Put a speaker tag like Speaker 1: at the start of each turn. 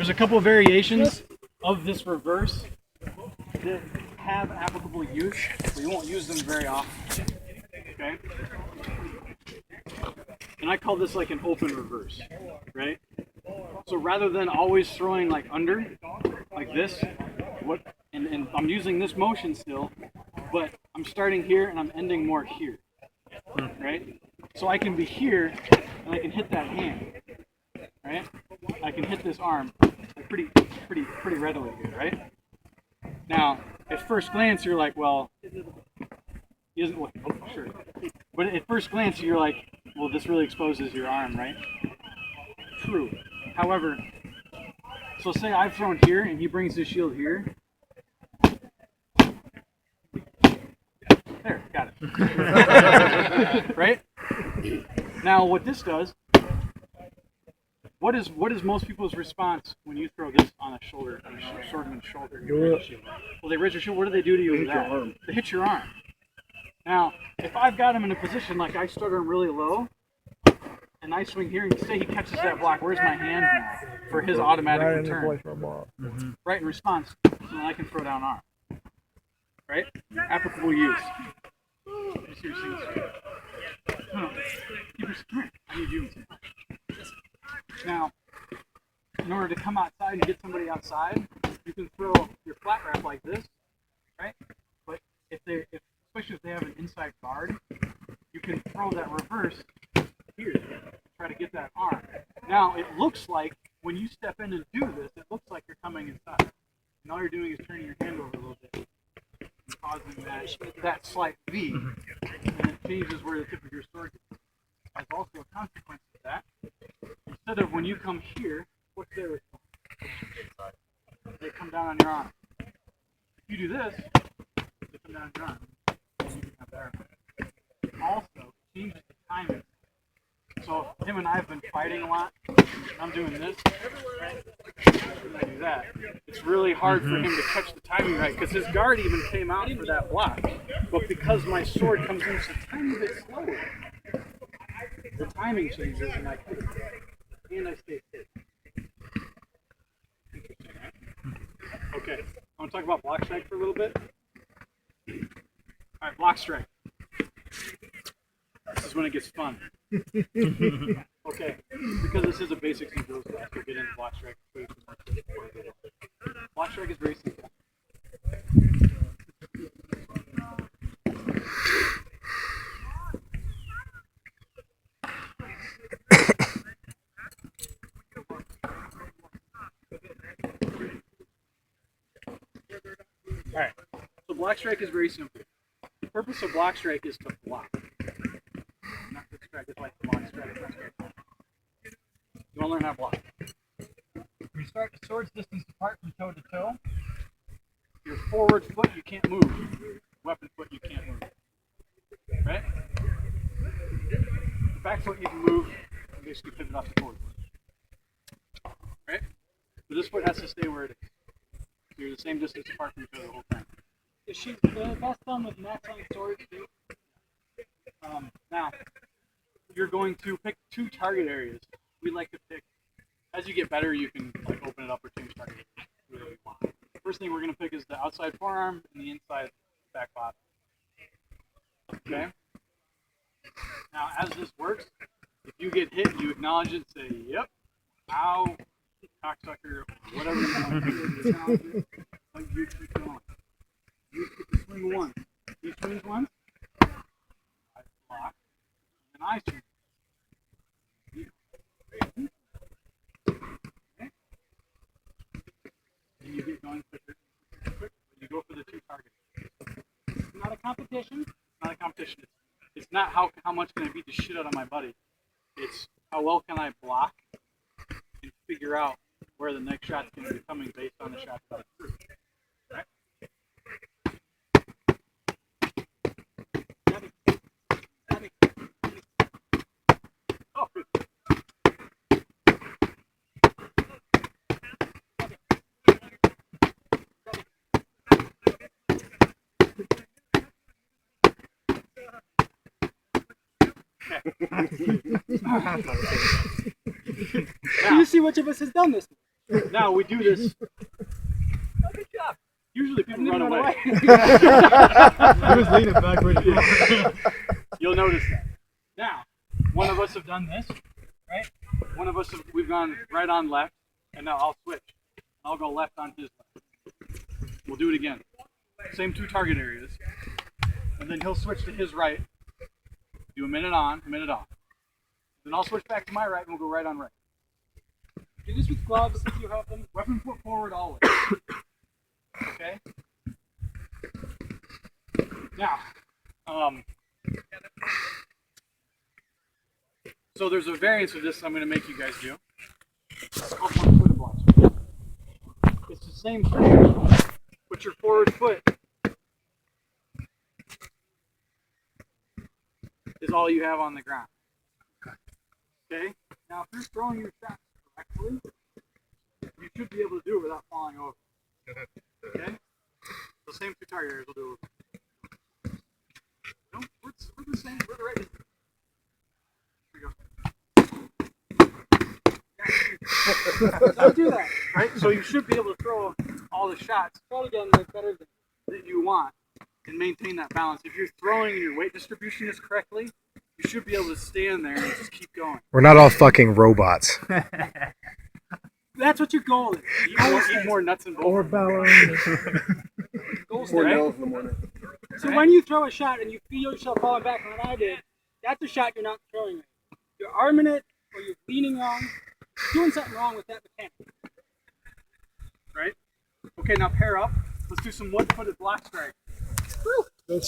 Speaker 1: There's a couple of variations of this reverse that have applicable use, but you won't use them very often. Okay? And I call this like an open reverse, right? So rather than always throwing like under, like this, and I'm using this motion still, but I'm starting here and I'm ending more here, right? So I can be here and I can hit that hand, right? I can hit this arm like pretty readily here, right? Now, at first glance, you're like, well, he doesn't look, oh, sure. But at first glance, you're like, well, this really exposes your arm, right? True. However, so say I've thrown here and he brings his shield here. There, got it. Right? Now, what this does, what is most people's response when you throw this on a shoulder, on a swordman's shoulder? Well, they raise your shield. What do they do to you with that? They hit your arm. Now, if I've got him in a position like I start him really low, and I swing here, and say he catches that block, where's my hand now for his automatic return? Right in response, so then I can throw down arm. Right? Applicable use. No. Come here. I need you. Now, in order to come outside and get somebody outside, you can throw your flat wrap like this, right? But especially if they have an inside guard, you can throw that reverse here to try to get that arm. Now, it looks like when you step in and do this, it looks like you're coming inside. And all you're doing is turning your hand over a little bit and causing that slight V, and it changes where the tip of your sword is. There's also a consequence of that. Instead of when you come here, what's their response? They come down on your arm. If you do this, they come down on your arm. And you can have their arm. It also changes the timing. So him and I have been fighting a lot. I'm doing this. When I do that, it's really hard for him to catch the timing right, because his guard even came out for that block. But because my sword comes in just a tiny bit slower, the timing changes and I kick. And I stay hit. Interesting, right? Okay, I want to talk about block strike for a little bit. Alright, block strike. This is when it gets fun. Okay, because this is a basics and drills class, we'll get into block strike. Block strike is very simple. Alright, so block strike is very simple. The purpose of block strike is to block. Not to strike, it's like block strike. You want to learn how to block. When you start the sword's distance apart from toe to toe, your forward foot you can't move. Weapon foot you can't move. Right? The back foot you can move and basically pivot off the forward foot. Right? But this foot has to stay where it is. You're the same distance apart from each other the whole time. That's done with maximum swords too. Now, you're going to pick two target areas. We like to pick, as you get better, you can like open it up or change target areas. Whatever you want. First thing we're going to pick is the outside forearm and the inside back bottom. Okay? Now, as this works, if you get hit, you acknowledge it, say, yep, ow, cocksucker, whatever you want to do. But you keep going. You get to swing once. He swings once, I block, and I swing. Okay? And you get going quicker. You go for the two targets. It's not a competition. It's not a competition. It's not how much can I beat the shit out of my buddy. It's how well can I block and figure out where the next shot's going to be coming based on the shot that I threw. Right? Oh, good.
Speaker 2: You see which of us has done this?
Speaker 1: Now we do this. Oh, good job. Usually people run away.
Speaker 2: I was leaning backwards.
Speaker 1: You'll notice that. Now, one of us have done this, right? One of us we've gone right on left, and now I'll switch. I'll go left on his left. We'll do it again. Same 2 target areas, and then he'll switch to his right. Do a minute on, a minute off. Then I'll switch back to my right, and we'll go right on right. Do this with gloves if you have them. Weapon foot forward always. Okay. Now, so there's a variance of this I'm going to make you guys do. It's called one-footed blocks. It's the same thing, but your forward foot is all you have on the ground. Okay? Now, if you're throwing your shots correctly, you should be able to do it without falling over. Okay? The same 2 target areas will do it. No, we're the same. We're the right. Don't do that, right? So you should be able to throw all the shots better that you want and maintain that balance. If you're throwing and your weight distribution is correctly, you should be able to stand there and just keep going.
Speaker 3: We're not all fucking robots.
Speaker 1: That's what your goal is. Eat more nuts and bolts.
Speaker 2: Or balance.
Speaker 4: So when you throw a shot and you feel yourself falling back like I did, that's a shot you're not throwing right. You're arming it or you're leaning wrong. You're doing something wrong with that mechanic.
Speaker 1: Right? Okay, now pair up. Let's do some one-footed block strike. Woo!